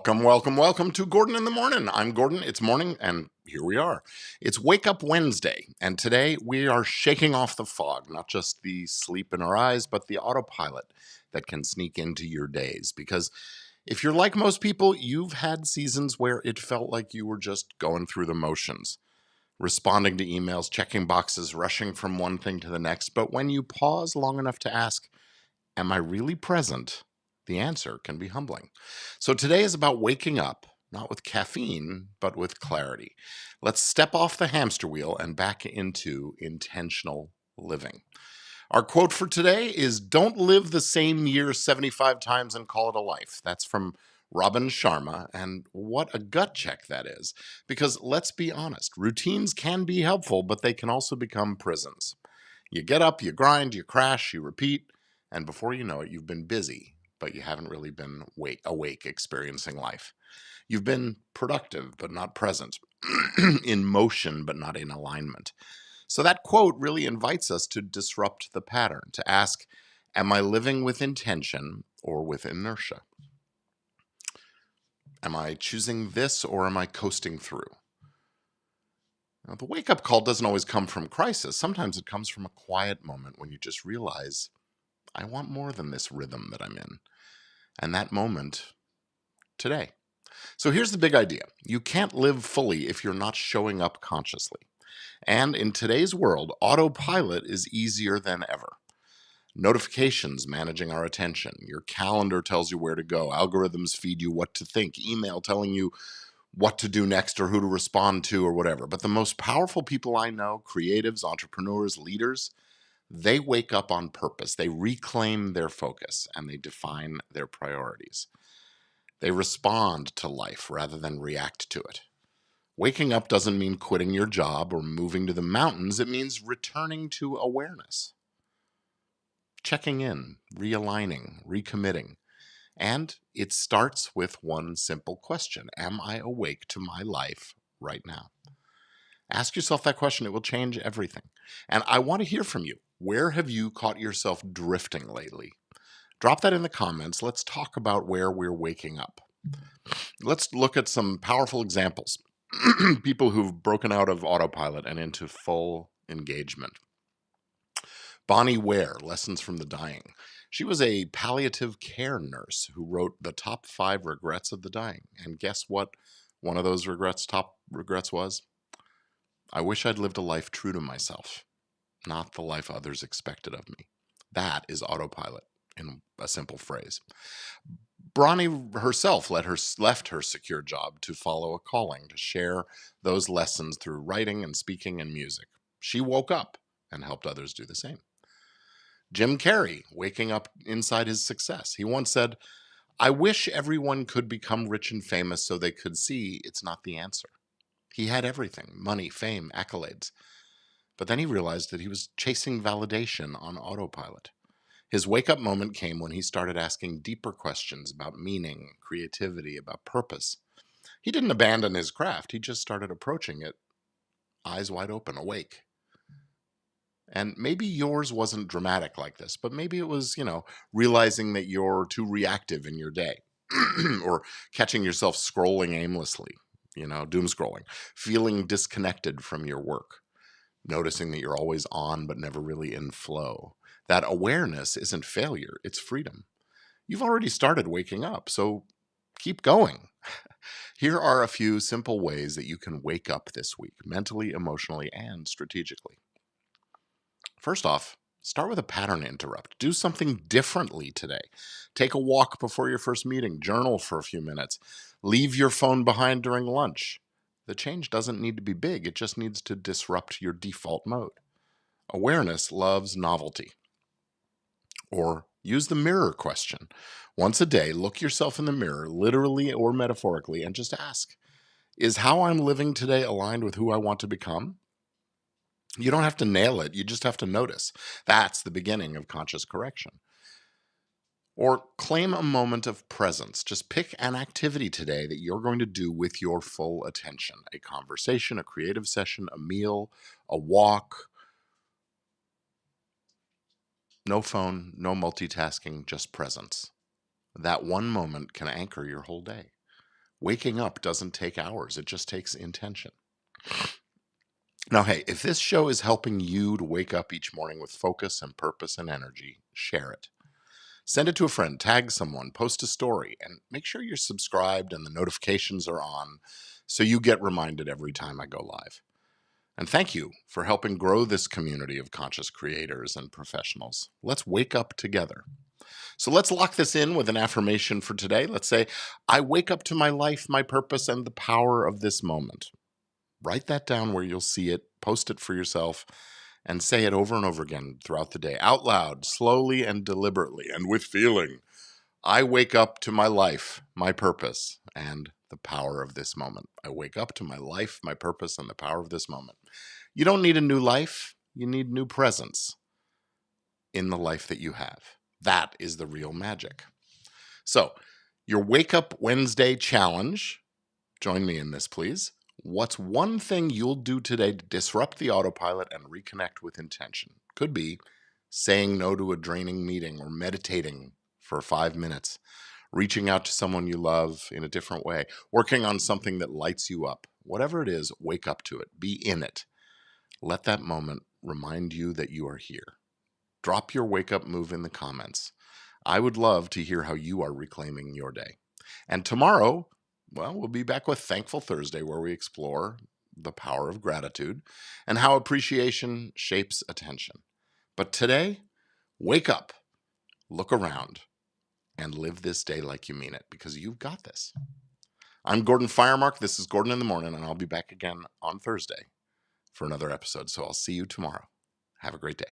Welcome, welcome, welcome to Gordon in the Morning. I'm Gordon. It's morning, and here we are. It's Wake Up Wednesday, and today we are shaking off the fog, not just the sleep in our eyes, but the autopilot that can sneak into your days. Because if you're like most people, you've had seasons where it felt like you were just going through the motions, responding to emails, checking boxes, rushing from one thing to the next. But when you pause long enough to ask, am I really present? The answer can be humbling. So today is about waking up, not with caffeine, but with clarity. Let's step off the hamster wheel and back into intentional living. Our quote for today is "Don't live the same year 75 times and call it a life." That's from Robin Sharma, and what a gut check that is. Because let's be honest, routines can be helpful, but they can also become prisons. You get up, you grind, you crash, you repeat, and before you know it, you've been busy, but you haven't really been awake experiencing life. You've been productive, but not present, in motion, but not in alignment. So that quote really invites us to disrupt the pattern, to ask, am I living with intention or with inertia? Am I choosing this or am I coasting through? Now, the wake up call doesn't always come from crisis. Sometimes it comes from a quiet moment when you just realize, I want more than this rhythm that I'm in. And that moment, today. So here's the big idea. You can't live fully if you're not showing up consciously. And in today's world, autopilot is easier than ever. Notifications managing our attention. Your calendar tells you where to go. Algorithms feed you what to think. Email telling you what to do next or who to respond to or whatever. But the most powerful people I know, creatives, entrepreneurs, leaders, they wake up on purpose. They reclaim their focus and they define their priorities. They respond to life rather than react to it. Waking up doesn't mean quitting your job or moving to the mountains. It means returning to awareness, checking in, realigning, recommitting. And it starts with one simple question. Am I awake to my life right now? Ask yourself that question. It will change everything. And I want to hear from you. Where have you caught yourself drifting lately? Drop that in the comments. Let's talk about where we're waking up. Let's look at some powerful examples. People who've broken out of autopilot and into full engagement. Bonnie Ware, Lessons from the Dying. She was a palliative care nurse who wrote the top 5 regrets of the dying. And guess what one of those top regrets was? I wish I'd lived a life true to myself, not the life others expected of me. That is autopilot in a simple phrase. Bronnie herself left her secure job to follow a calling, to share those lessons through writing and speaking and music. She woke up and helped others do the same. Jim Carrey, waking up inside his success. He once said, I wish everyone could become rich and famous so they could see it's not the answer. He had everything, money, fame, accolades. But then he realized that he was chasing validation on autopilot. His wake-up moment came when he started asking deeper questions about meaning, creativity, about purpose. He didn't abandon his craft. He just started approaching it, eyes wide open, awake. And maybe yours wasn't dramatic like this, but maybe it was, realizing that you're too reactive in your day or catching yourself scrolling aimlessly, doom scrolling, feeling disconnected from your work, noticing that you're always on but never really in flow. That awareness isn't failure, it's freedom. You've already started waking up, so keep going. Here are a few simple ways that you can wake up this week, mentally, emotionally, and strategically. First off, start with a pattern interrupt. Do something differently today. Take a walk before your first meeting. Journal for a few minutes. Leave your phone behind during lunch. The change doesn't need to be big. It just needs to disrupt your default mode. Awareness loves novelty. Or use the mirror question. Once a day, look yourself in the mirror, literally or metaphorically, and just ask, is how I'm living today aligned with who I want to become? You don't have to nail it. You just have to notice. That's the beginning of conscious correction. Or claim a moment of presence. Just pick an activity today that you're going to do with your full attention. A conversation, a creative session, a meal, a walk. No phone, no multitasking, just presence. That one moment can anchor your whole day. Waking up doesn't take hours. It just takes intention. Now, hey, if this show is helping you to wake up each morning with focus and purpose and energy, share it. Send it to a friend, tag someone, post a story, and make sure you're subscribed and the notifications are on so you get reminded every time I go live. And thank you for helping grow this community of conscious creators and professionals. Let's wake up together. So let's lock this in with an affirmation for today. Let's say, I wake up to my life, my purpose, and the power of this moment. Write that down where you'll see it, post it for yourself, and say it over and over again throughout the day, out loud, slowly and deliberately, and with feeling. I wake up to my life, my purpose, and the power of this moment. I wake up to my life, my purpose, and the power of this moment. You don't need a new life. You need new presence in the life that you have. That is the real magic. So, your Wake Up Wednesday challenge, join me in this, please. What's one thing you'll do today to disrupt the autopilot and reconnect with intention? Could be saying no to a draining meeting or meditating for 5 minutes, reaching out to someone you love in a different way, working on something that lights you up. Whatever it is, wake up to it. Be in it. Let that moment remind you that you are here. Drop your wake up move in the comments. I would love to hear how you are reclaiming your day. And tomorrow, well, we'll be back with Thankful Thursday, where we explore the power of gratitude and how appreciation shapes attention. But today, wake up, look around, and live this day like you mean it, because you've got this. I'm Gordon Firemark. This is Gordon in the Morning, and I'll be back again on Thursday for another episode. So I'll see you tomorrow. Have a great day.